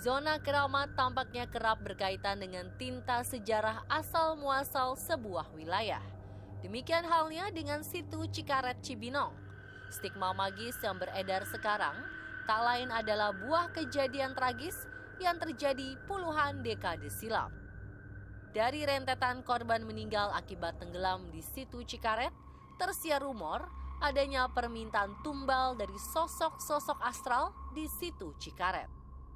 Zona keramat tampaknya kerap berkaitan dengan tinta sejarah asal-muasal sebuah wilayah. Demikian halnya dengan situ Cikaret Cibinong. Stigma magis yang beredar sekarang tak lain adalah buah kejadian tragis yang terjadi puluhan dekade silam. Dari rentetan korban meninggal akibat tenggelam di situ Cikaret, tersiar rumor adanya permintaan tumbal dari sosok-sosok astral di situ Cikaret.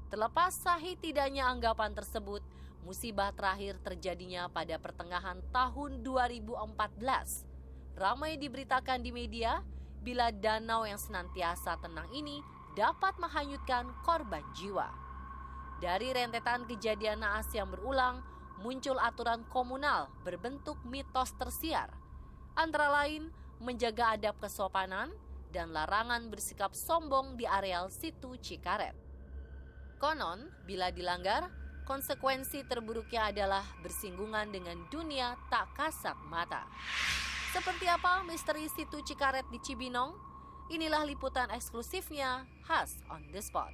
Terlepas sahih tidaknya anggapan tersebut, musibah terakhir terjadinya pada pertengahan tahun 2014. Ramai diberitakan di media bila danau yang senantiasa tenang ini dapat menghanyutkan korban jiwa. Dari rentetan kejadian naas yang berulang, muncul aturan komunal berbentuk mitos tersiar. Antara lain, menjaga adab kesopanan dan larangan bersikap sombong di areal situ Cikaret. Konon, bila dilanggar, konsekuensi terburuknya adalah bersinggungan dengan dunia tak kasat mata. Seperti apa misteri situ Cikaret di Cibinong? Inilah liputan eksklusifnya khas On The Spot.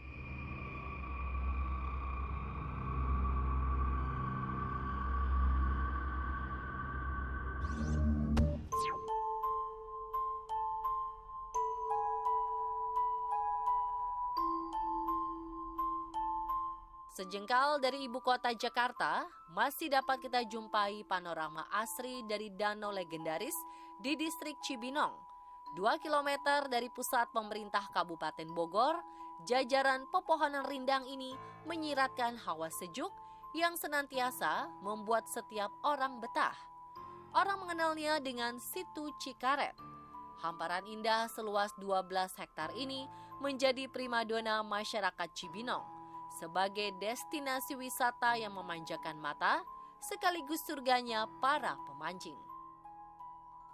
Sejengkal dari ibu kota Jakarta, masih dapat kita jumpai panorama asri dari danau legendaris di distrik Cibinong. 2 km dari pusat pemerintah Kabupaten Bogor, jajaran pepohonan rindang ini menyiratkan hawa sejuk yang senantiasa membuat setiap orang betah. Orang mengenalnya dengan situ Cikaret. Hamparan indah seluas 12 hektar ini menjadi primadona masyarakat Cibinong sebagai destinasi wisata yang memanjakan mata, sekaligus surganya para pemancing.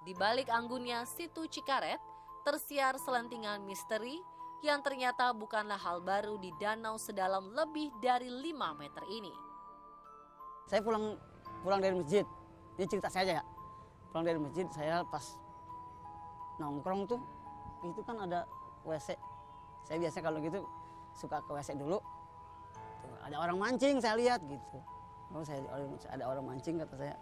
Di balik anggunnya situ Cikaret, tersiar selentingan misteri yang ternyata bukanlah hal baru di danau sedalam lebih dari 5 meter ini. Saya pulang dari masjid, ini cerita saya aja ya. Pulang dari masjid, saya pas nongkrong tuh, itu kan ada WC. Saya biasa kalau gitu suka ke WC dulu. Ada orang mancing, saya lihat gitu. Oh, ada orang mancing, kata saya.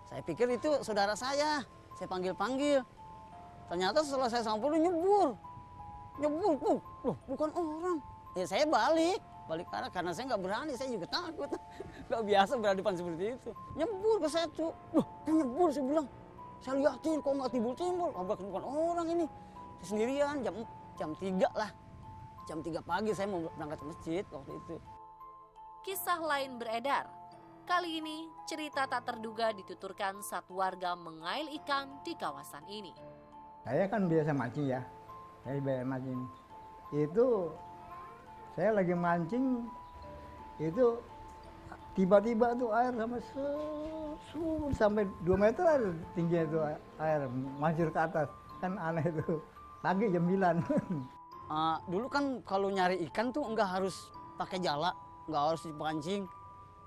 Saya pikir itu saudara saya panggil-panggil. Ternyata setelah saya sampai nyebur, loh bukan orang. Ya saya balik arah karena saya nggak berani, saya juga takut. Nggak biasa berhadapan seperti itu. Nyebur ke saya tuh, loh kok nyebur, saya bilang. Saya liatin kok nggak timbul-timbul, bukan orang ini. Saya sendirian, jam 3 lah. Jam 3 pagi saya mau berangkat ke masjid waktu itu. Kisah lain beredar. Kali ini cerita tak terduga dituturkan saat warga mengail ikan di kawasan ini. Saya kan biasa mancing ya. Saya biasa mancing. Itu saya lagi mancing, itu tiba-tiba tuh air sampai 2 meter air tingginya itu air mancur ke atas. Kan aneh itu. Pagi jam 9. Dulu kan kalau nyari ikan tuh nggak harus pakai jala, nggak harus dipancing,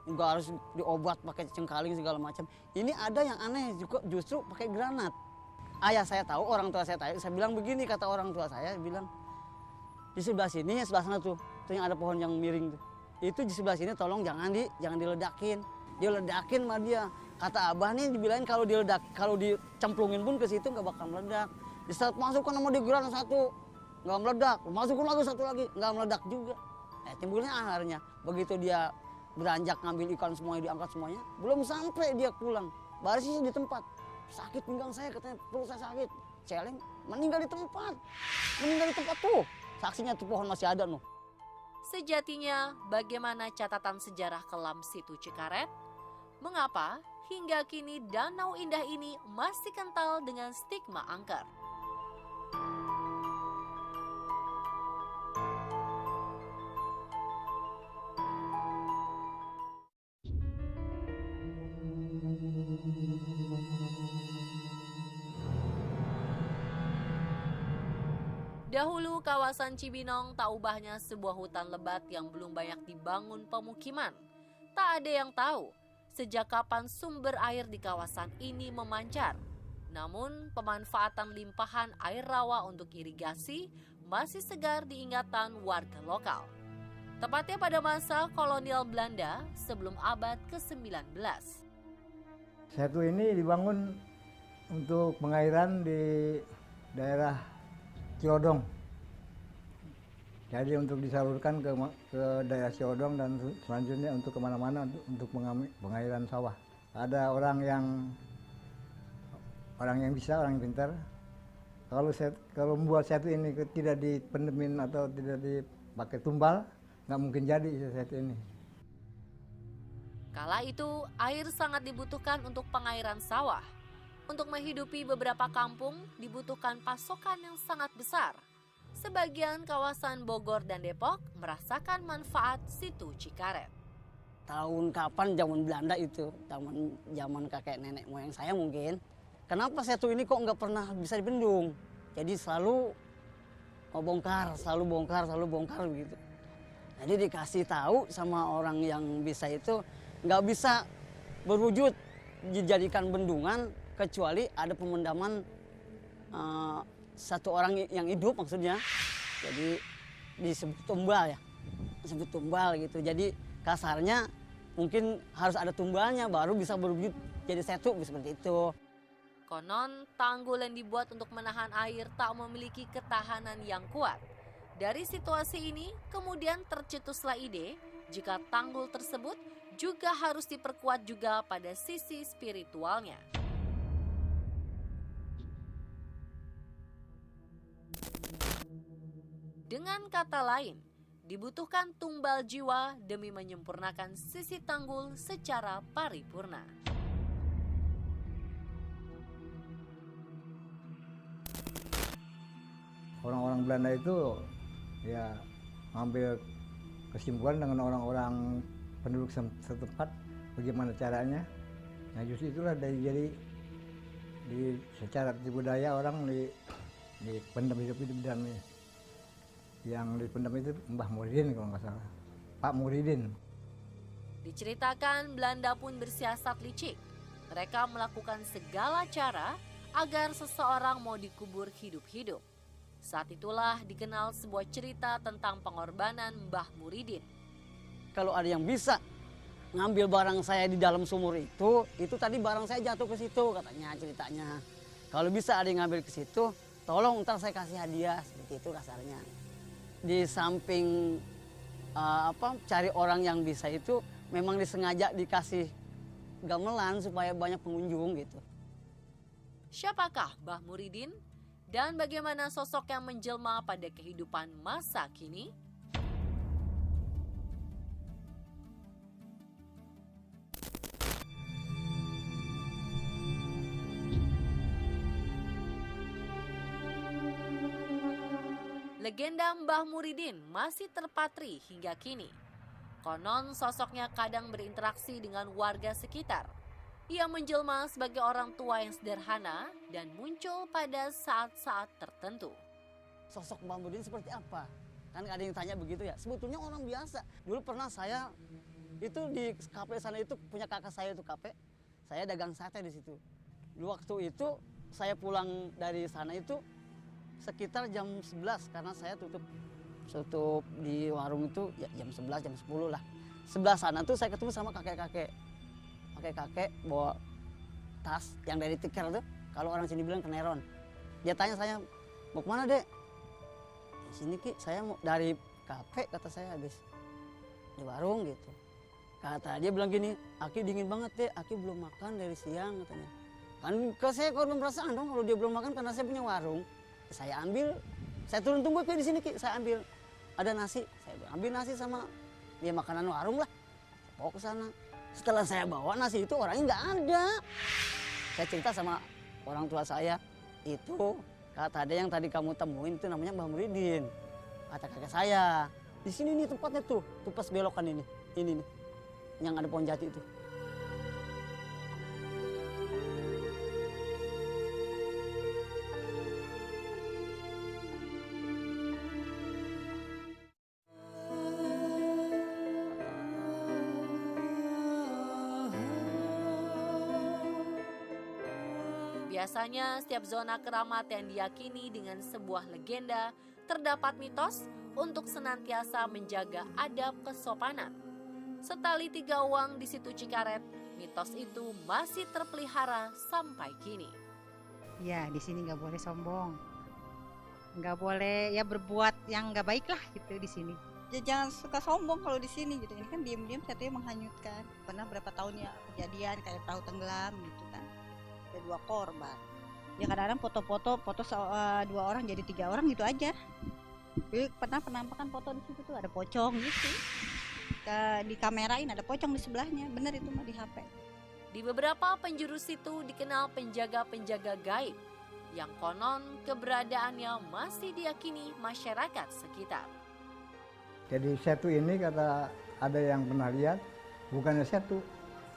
nggak harus diobat pakai cengkaling segala macam. Ini ada yang aneh juga, justru pakai granat. Ayah saya tahu, orang tua saya tahu. Saya bilang begini, kata orang tua saya bilang, di sebelah sini, sebelah sana tuh yang ada pohon yang miring tuh. Itu di sebelah sini tolong jangan diledakin. Diledakin sama dia. Kata abah nih dibilangin kalau dicemplungin pun ke situ nggak bakal meledak. Di saat masukkan sama di granat satu, nggak meledak. Masukkan lagi satu lagi, nggak meledak juga. Timbulnya akhirnya begitu dia beranjak ngambil ikan semuanya, diangkat semuanya, belum sampai dia pulang, barisnya di tempat. Sakit pinggang saya, katanya perut saya sakit. Celeng, meninggal di tempat tuh. Saksinya tuh pohon masih ada noh. Sejatinya, bagaimana catatan sejarah kelam situ Cikaret? Mengapa hingga kini danau indah ini masih kental dengan stigma angker? Dahulu kawasan Cibinong tak ubahnya sebuah hutan lebat yang belum banyak dibangun pemukiman. Tak ada yang tahu sejak kapan sumber air di kawasan ini memancar. Namun pemanfaatan limpahan air rawa untuk irigasi masih segar diingatan warga lokal. tepatnya pada masa kolonial Belanda sebelum abad ke-19. Setu ini dibangun untuk pengairan di daerah Ciodong. Jadi untuk disalurkan ke daerah Ciodong dan selanjutnya untuk kemana-mana untuk pengairan sawah. Ada orang yang bisa, orang yang pintar. Kalau membuat setu ini tidak dipendemin atau tidak dipakai tumbal, nggak mungkin jadi setu ini. Kala itu, air sangat dibutuhkan untuk pengairan sawah. Untuk menghidupi beberapa kampung, dibutuhkan pasokan yang sangat besar. Sebagian kawasan Bogor dan Depok merasakan manfaat situ Cikaret. Tahun kapan zaman Belanda itu, zaman kakek nenek moyang saya mungkin. Kenapa setu ini kok nggak pernah bisa dibendung? Jadi selalu bongkar begitu. Jadi dikasih tahu sama orang yang bisa itu nggak bisa berwujud dijadikan bendungan kecuali ada pemendaman satu orang yang hidup maksudnya. Jadi disebut tumbal ya, disebut tumbal gitu. Jadi kasarnya mungkin harus ada tumbalnya baru bisa berwujud jadi setu seperti itu. Konon, tanggul yang dibuat untuk menahan air tak memiliki ketahanan yang kuat. Dari situasi ini, kemudian tercetuslah ide jika tanggul tersebut juga harus diperkuat juga pada sisi spiritualnya. Dengan kata lain, dibutuhkan tumbal jiwa demi menyempurnakan sisi tanggul secara paripurna. Orang-orang Belanda itu ya ngambil kesimpulan dengan orang-orang penduduk setempat bagaimana caranya. Nah justru itulah jadi secara budaya orang dipendam hidup-hidup dan yang dipendam itu Mbah Muridin kalau nggak salah, Pak Muridin. Diceritakan Belanda pun bersiasat licik. Mereka melakukan segala cara agar seseorang mau dikubur hidup-hidup. Saat itulah dikenal sebuah cerita tentang pengorbanan Mbah Muridin. Kalau ada yang bisa ngambil barang saya di dalam sumur itu tadi barang saya jatuh ke situ katanya ceritanya. Kalau bisa ada yang ngambil ke situ, tolong ntar saya kasih hadiah seperti itu kasarnya. Di samping cari orang yang bisa itu memang disengaja dikasih gamelan supaya banyak pengunjung gitu. Siapakah Mbah Muridin dan bagaimana sosok yang menjelma pada kehidupan masa kini? Legenda Mbah Muridin masih terpatri hingga kini. Konon sosoknya kadang berinteraksi dengan warga sekitar. Ia menjelma sebagai orang tua yang sederhana dan muncul pada saat-saat tertentu. Sosok Mbah Muridin seperti apa? Kan ada yang tanya begitu ya. Sebetulnya orang biasa. Dulu pernah saya itu di kafe sana itu punya kakak saya itu kafe. Saya dagang sate di situ. Waktu itu saya pulang dari sana itu sekitar jam 11 karena saya tutup di warung itu ya jam 11 jam 10 lah. Sebelah sana tuh saya ketemu sama kakek-kakek bawa tas yang dari tikar tuh, kalau orang sini bilang keneron. Dia tanya saya, mau kemana dek? Di sini Ki, saya mau dari kafe kata saya habis di warung gitu. Kata dia bilang gini, Aki dingin banget dek, Aki belum makan dari siang katanya. Kan saya korban perasaan dong kalau dia belum makan karena saya punya warung. Saya ambil, saya turun tunggu Ki di sini Ki, saya ambil ada nasi, saya ambil nasi sama dia makanan warung lah, bawa ke sana. Setelah saya bawa nasi itu orangnya nggak ada. Saya cerita sama orang tua saya, itu kata ada yang tadi kamu temuin itu namanya Mbah Muridin. Kata kakek saya, di sini nih tempatnya tuh pas belokan ini nih, yang ada pohon jati itu. Biasanya setiap zona keramat yang diyakini dengan sebuah legenda, terdapat mitos untuk senantiasa menjaga adab kesopanan. Setali 3 uang di situ Cikaret, mitos itu masih terpelihara sampai kini. Ya, di sini nggak boleh sombong, nggak boleh ya berbuat yang nggak baik lah gitu di sini. Ya jangan suka sombong kalau di sini gitu. Ini kan diam-diam satunya menghanyutkan. Pernah berapa tahun ya kejadian kayak perahu tenggelam gitu kan. Ada 2 korban. Ya kadang-kadang foto 2 orang jadi 3 orang gitu aja. Jadi pernah penampakan foto di situ tuh ada pocong gitu. Di kamerain ada pocong di sebelahnya. Bener itu mah di HP. Di beberapa penjuru situ dikenal penjaga-penjaga gaib yang konon keberadaannya masih diyakini masyarakat sekitar. Jadi Setu ini kata ada yang pernah lihat, bukannya Setu.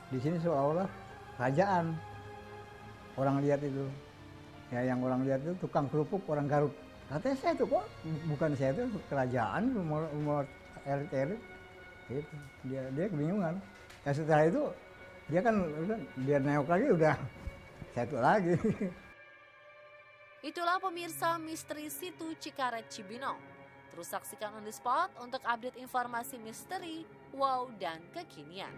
Di sini seolah-olah kerajaan. Orang lihat itu. Ya yang orang lihat itu tukang kerupuk orang Garut. Katanya Setu kok bukan Setu, kerajaan rumah elit-elit. Gitu. Dia kebingungan. Ya setelah itu dia nengok lagi udah Setu lagi. Itulah pemirsa misteri situ Cikaret Cibinong. Terus saksikan On The Spot untuk update informasi misteri, wow, dan kekinian.